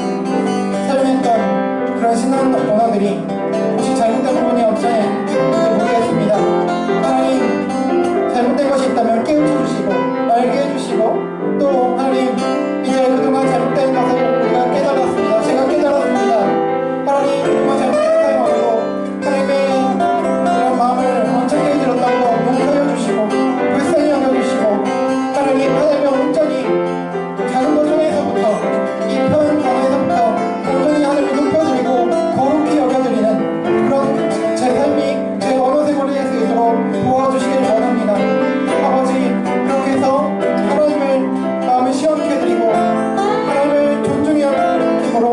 사용했던 그런 신앙 언어들이 혹시 잘못된 부분이 없지 모르겠습니다. 하나님, 잘못된 것이 있다면 깨우쳐 주시고 알게 해주시고, 또 하나님 이제 그동안 잘못된 것을 우리가 깨달았습니다. 제가 깨달았습니다. 하나님, 그동안 잘못된 사용으로 하나님의 이런 마음을 원창하게 들었던 거 용서해 주시고 불쌍히 여겨주시고, 하나님의 온전히 작은 것 중에서부터 이 표현 단어에서부터 온전히 하나님을 높여드리고 거룩히 여겨드리는 그런 제 삶이 제 언어 생활이 될 수 있도록 도와주시길 원합니다. 아버지, 그렇게 해서 하나님을 마음을 시원케 해드리고 하나님을 존중해 여김으로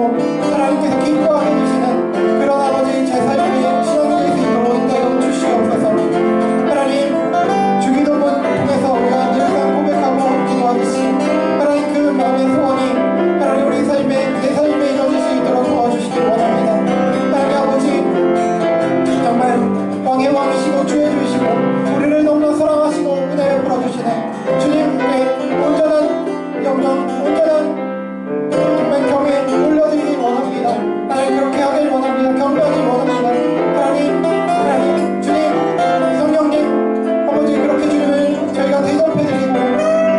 하나님께서 기뻐하게 해주시는 그런 아버지 제 삶의 신앙이 될 수 있도록 인도해 주시옵소서. 하나님, 주기도문 통해서 우리가 늘상 고백하고 기도하듯이 하나님 그 마음의 소원이 하나님 우리 내 삶에 이루어질 수 있도록 도와주시길 원합니다. 하나님 아버지, 정말 왕의 왕이시고 주의 주이시고 우리를 너무나 사랑하시고 은혜 베풀어 주시는 주님께 온전한 영광, 온전한 정말 경외 올려드리길 원합니다. 하나님 그렇게 하길 원합니다. 경배하길 원합니다. 하나님 주님, 성령님 아버지, 그렇게 주님을 저희가 대접해드리고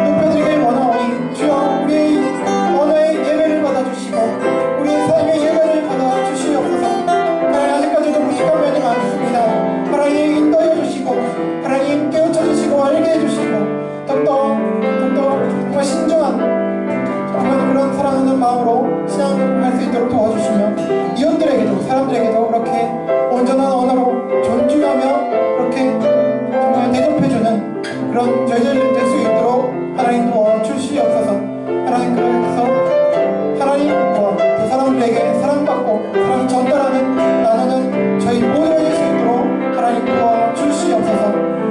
높여드리길 원하오니 주여, 우리의 언어의 예배를 받아주시고 우리의 삶의 예배를 받아주시옵소서. 하나님, 아직까지도 부족한 면이 많습니다. 하나님 인도해 주시고 하나님 깨우쳐 주시고 알게 해주시고 더욱더 정말 신중한 정말 그런 사랑하는 마음으로 신앙할 수 있도록 도와주시며, 이웃들에게도 사람들에게도 그렇게 온전한 언어로 존중하며 그렇게 정말 대접해주는 그런 저희들 될 수 있도록 하나님 도와주시옵소서. 하나님, 그래서 하나님과 그 사람들에게 사랑받고 사랑 전달하는 나누는 저희 모두가 될 수 있도록 하나님 도와주시옵소서.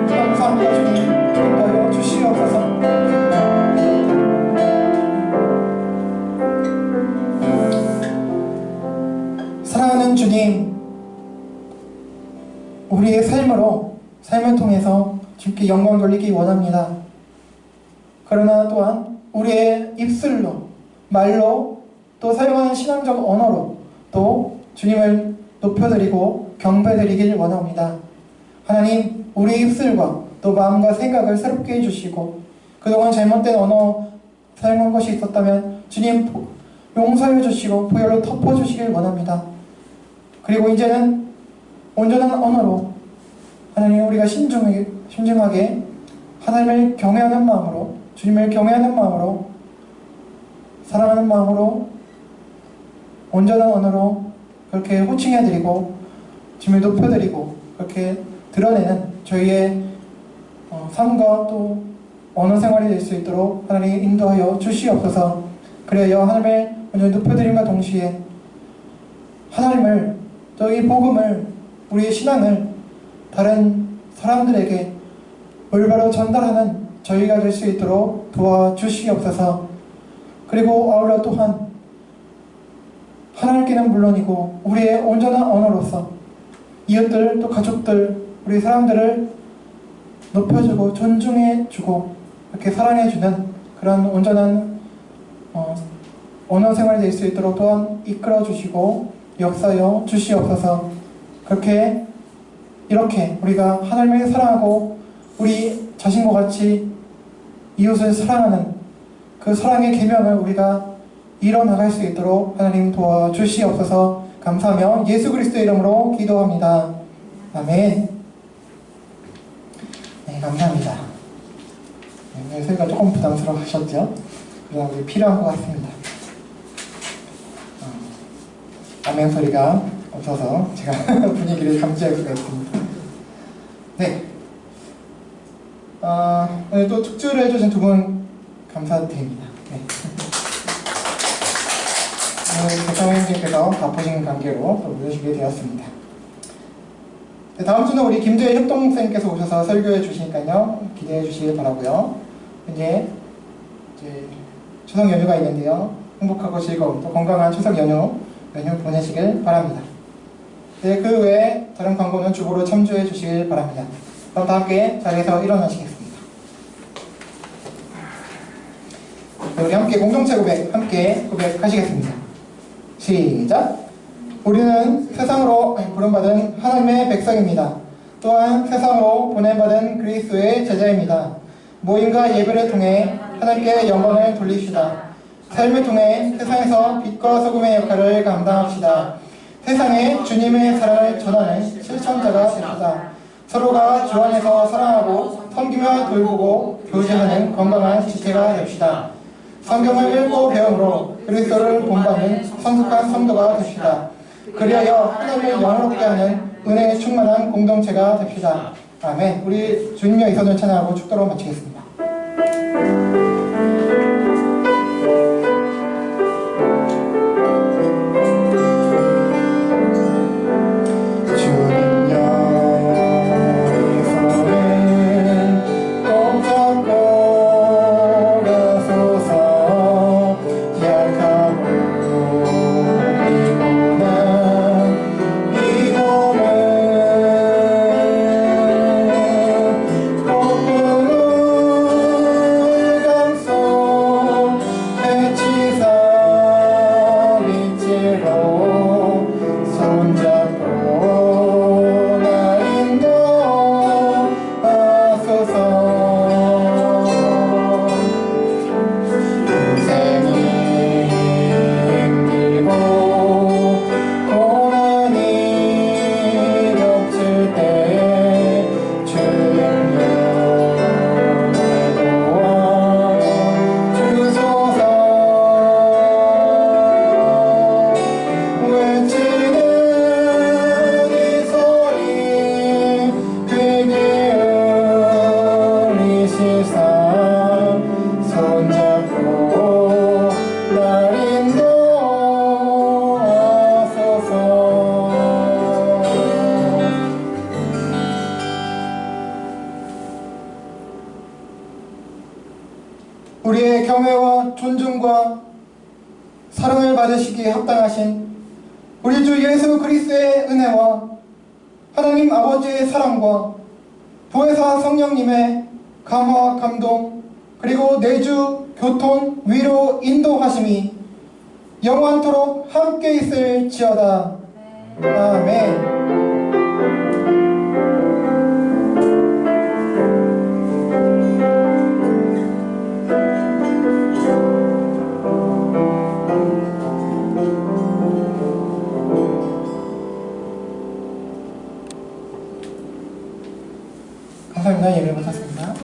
감사합니다. 주님, 인도하여 주시옵소서. 사랑하는 주님, 우리의 삶을 통해서 주님께 영광 돌리기 원합니다. 그러나 또한 우리의 입술로, 말로, 또 사용하는 신앙적 언어로 또 주님을 높여드리고 경배드리길 원합니다. 하나님, 우리의 입술과 또 마음과 생각을 새롭게 해주시고 그동안 잘못된 언어 사용한 것이 있었다면 주님 용서해 주시고 보혈로 덮어주시길 원합니다. 그리고 이제는 온전한 언어로 하나님, 우리가 신중하게 하나님을 경외하는 마음으로, 주님을 경외하는 마음으로, 사랑하는 마음으로 온전한 언어로 그렇게 호칭해드리고 주님을 높여드리고 그렇게 드러내는 저희의 삶과 또 언어 생활이 될 수 있도록 하나님 인도하여 주시옵소서. 그래야 하나님을 온전히 높여드림과 동시에 하나님을, 또 이 복음을, 우리의 신앙을 다른 사람들에게 올바로 전달하는 저희가 될 수 있도록 도와주시옵소서. 그리고 아울러 또한 하나님께는 물론이고 우리의 온전한 언어로서 이웃들 또 가족들 우리 사람들을 높여주고 존중해주고 이렇게 사랑해주는 그런 온전한 언어 생활이 될 수 있도록 또한 이끌어주시고 역사여 주시옵소서. 그렇게 이렇게 우리가 하나님을 사랑하고 우리 자신과 같이 이웃을 사랑하는 그 사랑의 계명을 우리가 이뤄나갈 수 있도록 하나님 도와주시옵소서. 감사하며 예수 그리스도의 이름으로 기도합니다. 아멘. 네, 감사합니다. 네, 소리가 조금 부담스러워하셨죠? 그러나 우리 필요한 것 같습니다. 아멘 소리가 없어서 제가 분위기를 감지할 수가 있습니다. 네. 오늘 또 축주를 해주신 두 분 감사드립니다. 네. 오늘 대통령님께서 바쁘신 관계로 또 모여주게 되었습니다. 네, 다음 주는 우리 김재희 협동생께서 오셔서 설교해 주시니까요. 기대해 주시길 바라고요. 이제 추석 연휴가 있는데요. 행복하고 즐거운 또 건강한 추석 연휴 보내시길 바랍니다. 네, 그 외에 다른 광고는 주보로 참조해 주시길 바랍니다. 그럼 다 함께 자리에서 일어나시겠습니다. 네, 우리 함께 공동체 고백 함께 고백하시겠습니다. 시작! 우리는 세상으로 부름받은 하나님의 백성입니다. 또한 세상으로 보냄받은 그리스도의 제자입니다. 모임과 예배를 통해 하나님께 영광을 돌립시다. 삶을 통해 세상에서 빛과 소금의 역할을 감당합시다. 세상에 주님의 사랑을 전하는 실천자가 됩시다. 서로가 주 안에서 사랑하고 섬기며 돌보고 교제하는 건강한 지체가 됩시다. 성경을 읽고 배움으로 그리스도를 본받는 성숙한 성도가 됩시다. 그리하여 하나님을 영화롭게 하는 은혜에 충만한 공동체가 됩시다. 아멘. 우리 주님여 이 선을 찬양하고 축도로 마치겠습니다. 우리의 경외와 존중과 사랑을 받으시기에 합당하신 우리 주 예수 그리스도의 은혜와 하나님 아버지의 사랑과 보혜사 성령님의 감화 감동 그리고 내주 교통 위로 인도하심이 영원토록 함께 있을지어다. 아멘. 감사합니다. 예배를 받았습니다.